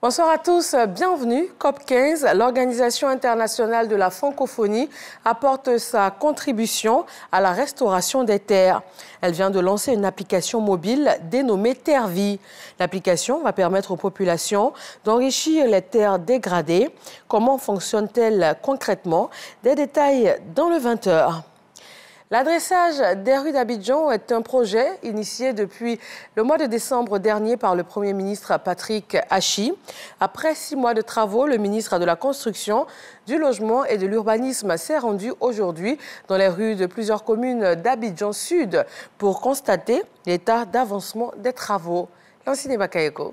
Bonsoir à tous, bienvenue. COP15, l'Organisation internationale de la francophonie, apporte sa contribution à la restauration des terres. Elle vient de lancer une application mobile dénommée Terre-Vie. L'application va permettre aux populations d'enrichir les terres dégradées. Comment fonctionne-t-elle concrètement? Des détails dans le 20h. L'adressage des rues d'Abidjan est un projet initié depuis le mois de décembre dernier par le Premier ministre Patrick Hachi. Après 6 mois de travaux, le ministre de la Construction, du Logement et de l'Urbanisme s'est rendu aujourd'hui dans les rues de plusieurs communes d'Abidjan Sud pour constater l'état d'avancement des travaux. Lancine Bakayeko.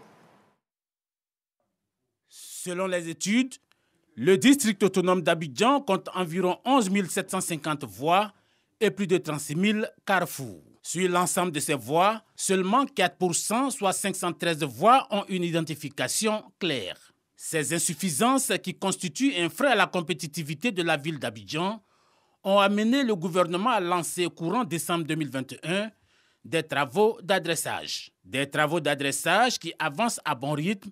Selon les études, le district autonome d'Abidjan compte environ 11 750 voies et plus de 36 000 carrefours. Sur l'ensemble de ces voies, seulement 4%, soit 513 voies, ont une identification claire. Ces insuffisances, qui constituent un frein à la compétitivité de la ville d'Abidjan, ont amené le gouvernement à lancer courant décembre 2021 des travaux d'adressage. Des travaux d'adressage qui avancent à bon rythme,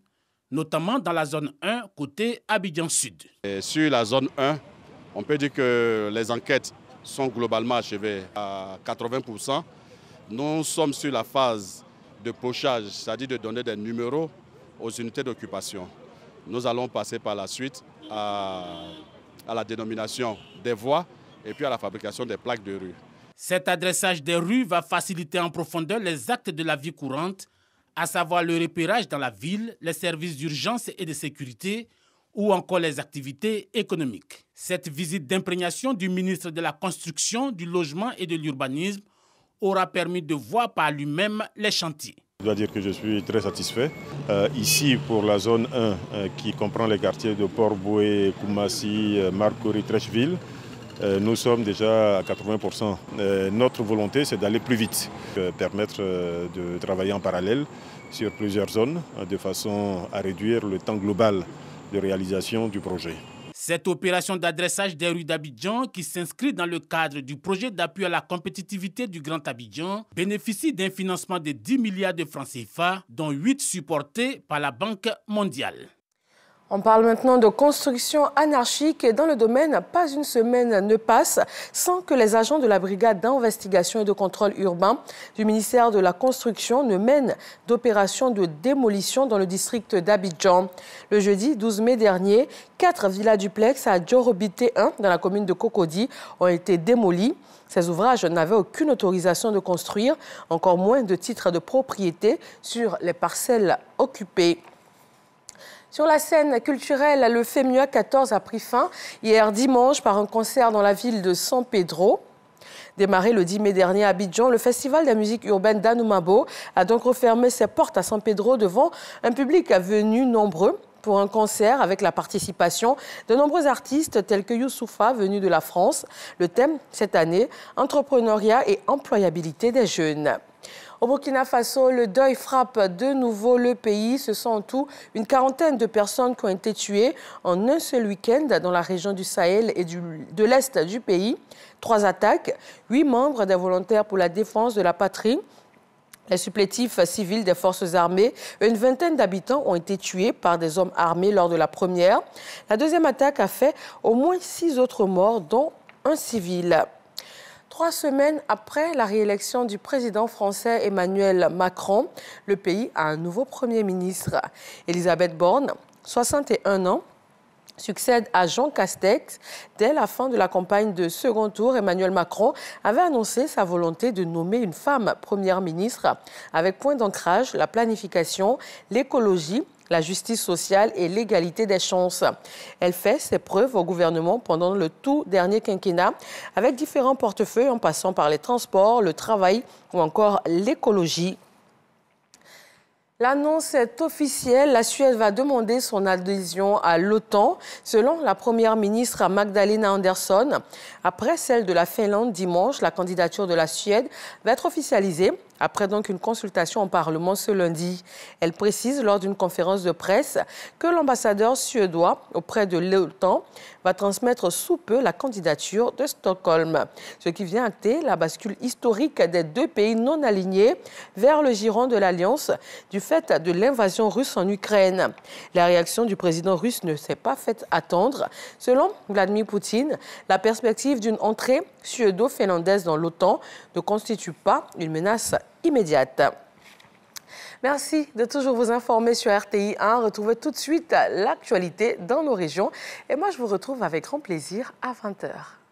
notamment dans la zone 1, côté Abidjan Sud. Et sur la zone 1, on peut dire que les enquêtes sont globalement achevées à 80%. Nous sommes sur la phase de pochage, c'est-à-dire de donner des numéros aux unités d'occupation. Nous allons passer par la suite à la dénomination des voies et puis à la fabrication des plaques de rue. Cet adressage des rues va faciliter en profondeur les actes de la vie courante, à savoir le repérage dans la ville, les services d'urgence et de sécurité, ou encore les activités économiques. Cette visite d'imprégnation du ministre de la Construction, du Logement et de l'Urbanisme aura permis de voir par lui-même les chantiers. Je dois dire que je suis très satisfait. Ici, pour la zone 1, qui comprend les quartiers de Port-Boué, Koumassi, Marcory, Trècheville, nous sommes déjà à 80%. Notre volonté, c'est d'aller plus vite, permettre de travailler en parallèle sur plusieurs zones, de façon à réduire le temps global de réalisation du projet. Cette opération d'adressage des rues d'Abidjan, qui s'inscrit dans le cadre du projet d'appui à la compétitivité du Grand Abidjan, bénéficie d'un financement de 10 milliards de francs CFA, dont 8 supportés par la Banque mondiale. On parle maintenant de construction anarchique et dans le domaine, pas une semaine ne passe sans que les agents de la brigade d'investigation et de contrôle urbain du ministère de la Construction ne mènent d'opérations de démolition dans le district d'Abidjan. Le jeudi 12 mai dernier, 4 villas duplex à Djorobité 1 dans la commune de Cocody ont été démolis. Ces ouvrages n'avaient aucune autorisation de construire, encore moins de titre de propriété sur les parcelles occupées. Sur la scène culturelle, le FEMUA 14 a pris fin hier dimanche par un concert dans la ville de San Pedro. Démarré le 10 mai dernier à Abidjan, le festival de la musique urbaine d'Anoumabo a donc refermé ses portes à San Pedro devant un public venu nombreux pour un concert avec la participation de nombreux artistes tels que Youssoufa, venu de la France. Le thème cette année, entrepreneuriat et employabilité des jeunes. Au Burkina Faso, le deuil frappe de nouveau le pays. Ce sont en tout une quarantaine de personnes qui ont été tuées en un seul week-end dans la région du Sahel et de l'Est du pays. 3 attaques, 8 membres des volontaires pour la défense de la patrie, les supplétifs civils des forces armées, une vingtaine d'habitants ont été tués par des hommes armés lors de la première. La deuxième attaque a fait au moins 6 autres morts, dont un civil. 3 semaines après la réélection du président français Emmanuel Macron, le pays a un nouveau Premier ministre. Elisabeth Borne, 61 ans, succède à Jean Castex. Dès la fin de la campagne de second tour, Emmanuel Macron avait annoncé sa volonté de nommer une femme première ministre avec point d'ancrage la planification, l'écologie, la justice sociale et l'égalité des chances. Elle fait ses preuves au gouvernement pendant le tout dernier quinquennat avec différents portefeuilles en passant par les transports, le travail ou encore l'écologie. L'annonce est officielle. La Suède va demander son adhésion à l'OTAN, selon la première ministre Magdalena Andersson. Après celle de la Finlande dimanche, la candidature de la Suède va être officialisée Après donc une consultation au Parlement ce lundi, elle précise lors d'une conférence de presse que l'ambassadeur suédois auprès de l'OTAN va transmettre sous peu la candidature de Stockholm, ce qui vient acter la bascule historique des deux pays non alignés vers le giron de l'Alliance du fait de l'invasion russe en Ukraine. La réaction du président russe ne s'est pas fait attendre. Selon Vladimir Poutine, la perspective d'une entrée suédo-finlandaise dans l'OTAN ne constitue pas une menace immédiate. Merci de toujours vous informer sur RTI 1. Retrouvez tout de suite l'actualité dans nos régions. Et moi, je vous retrouve avec grand plaisir à 20h.